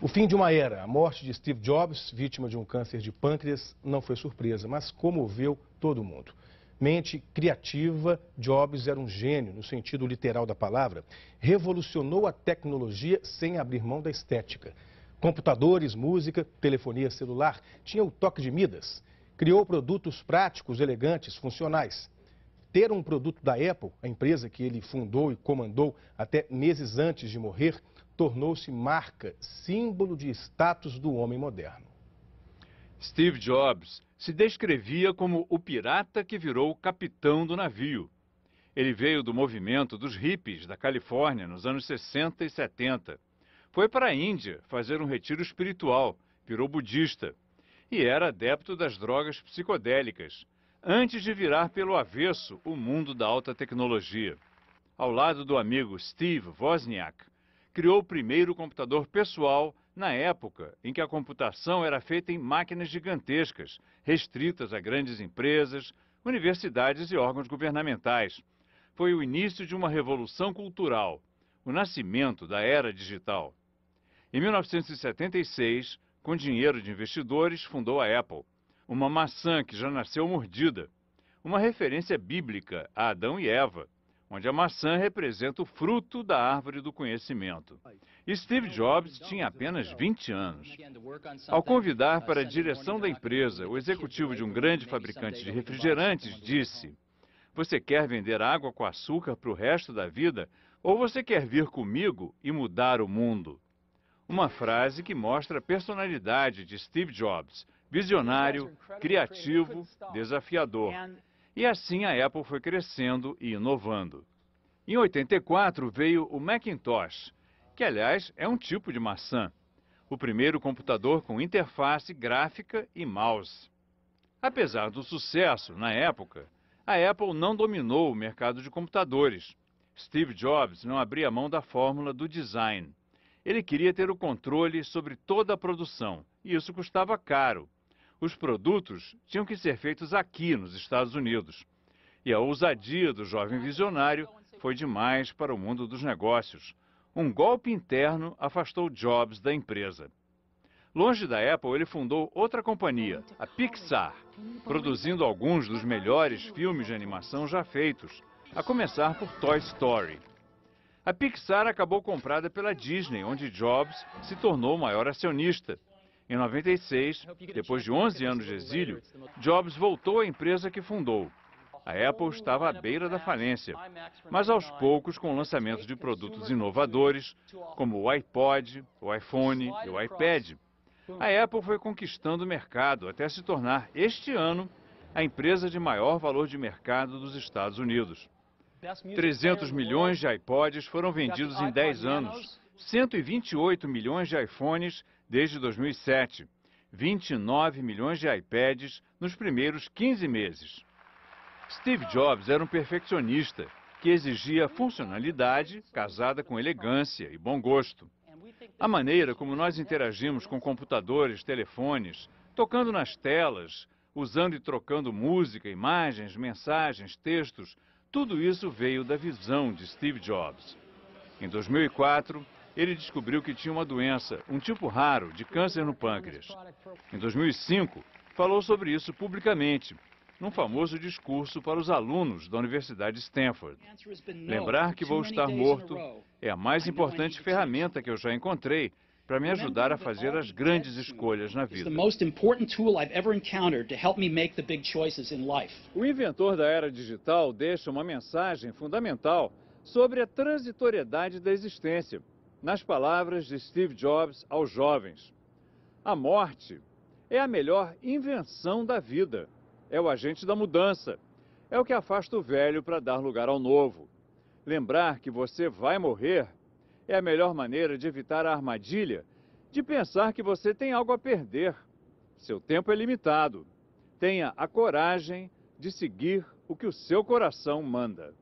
O fim de uma era, a morte de Steve Jobs, vítima de um câncer de pâncreas, não foi surpresa, mas comoveu todo mundo. Mente criativa, Jobs era um gênio, no sentido literal da palavra. Revolucionou a tecnologia sem abrir mão da estética. Computadores, música, telefonia celular, tinha o toque de Midas. Criou produtos práticos, elegantes, funcionais. Ter um produto da Apple, a empresa que ele fundou e comandou até meses antes de morrer, tornou-se marca, símbolo de status do homem moderno. Steve Jobs se descrevia como o pirata que virou o capitão do navio. Ele veio do movimento dos hippies da Califórnia nos anos 60 e 70. Foi para a Índia fazer um retiro espiritual, virou budista e era adepto das drogas psicodélicas, antes de virar pelo avesso o mundo da alta tecnologia. Ao lado do amigo Steve Wozniak, criou o primeiro computador pessoal na época em que a computação era feita em máquinas gigantescas, restritas a grandes empresas, universidades e órgãos governamentais. Foi o início de uma revolução cultural, o nascimento da era digital. Em 1976, com dinheiro de investidores, fundou a Apple, uma maçã que já nasceu mordida, uma referência bíblica a Adão e Eva, onde a maçã representa o fruto da árvore do conhecimento. Steve Jobs tinha apenas 20 anos. Ao convidar para a direção da empresa o executivo de um grande fabricante de refrigerantes, disse: "Você quer vender água com açúcar para o resto da vida ou você quer vir comigo e mudar o mundo?" Uma frase que mostra a personalidade de Steve Jobs, visionário, criativo, desafiador. E assim a Apple foi crescendo e inovando. Em 84 veio o Macintosh, que aliás é um tipo de maçã. O primeiro computador com interface gráfica e mouse. Apesar do sucesso na época, a Apple não dominou o mercado de computadores. Steve Jobs não abria mão da fórmula do design. Ele queria ter o controle sobre toda a produção, e isso custava caro. Os produtos tinham que ser feitos aqui nos Estados Unidos. E a ousadia do jovem visionário foi demais para o mundo dos negócios. Um golpe interno afastou Jobs da empresa. Longe da Apple, ele fundou outra companhia, a Pixar, produzindo alguns dos melhores filmes de animação já feitos, a começar por Toy Story. A Pixar acabou comprada pela Disney, onde Jobs se tornou o maior acionista. Em 96, depois de 11 anos de exílio, Jobs voltou à empresa que fundou. A Apple estava à beira da falência, mas aos poucos, com o lançamento de produtos inovadores, como o iPod, o iPhone e o iPad, a Apple foi conquistando o mercado até se tornar, este ano, a empresa de maior valor de mercado dos Estados Unidos. 300 milhões de iPods foram vendidos em 10 anos, 128 milhões de iPhones desde 2007, 29 milhões de iPads nos primeiros 15 meses. Steve Jobs era um perfeccionista que exigia funcionalidade casada com elegância e bom gosto. A maneira como nós interagimos com computadores, telefones, tocando nas telas, usando e trocando música, imagens, mensagens, textos, tudo isso veio da visão de Steve Jobs. Em 2004, ele descobriu que tinha uma doença, um tipo raro de câncer no pâncreas. Em 2005, falou sobre isso publicamente, num famoso discurso para os alunos da Universidade de Stanford. Lembrar que vou estar morto é a mais importante ferramenta que eu já encontrei para me ajudar a fazer as grandes escolhas na vida. O inventor da era digital deixa uma mensagem fundamental sobre a transitoriedade da existência, nas palavras de Steve Jobs aos jovens. A morte é a melhor invenção da vida, é o agente da mudança, é o que afasta o velho para dar lugar ao novo. Lembrar que você vai morrer é a melhor maneira de evitar a armadilha de pensar que você tem algo a perder. Seu tempo é limitado. Tenha a coragem de seguir o que o seu coração manda.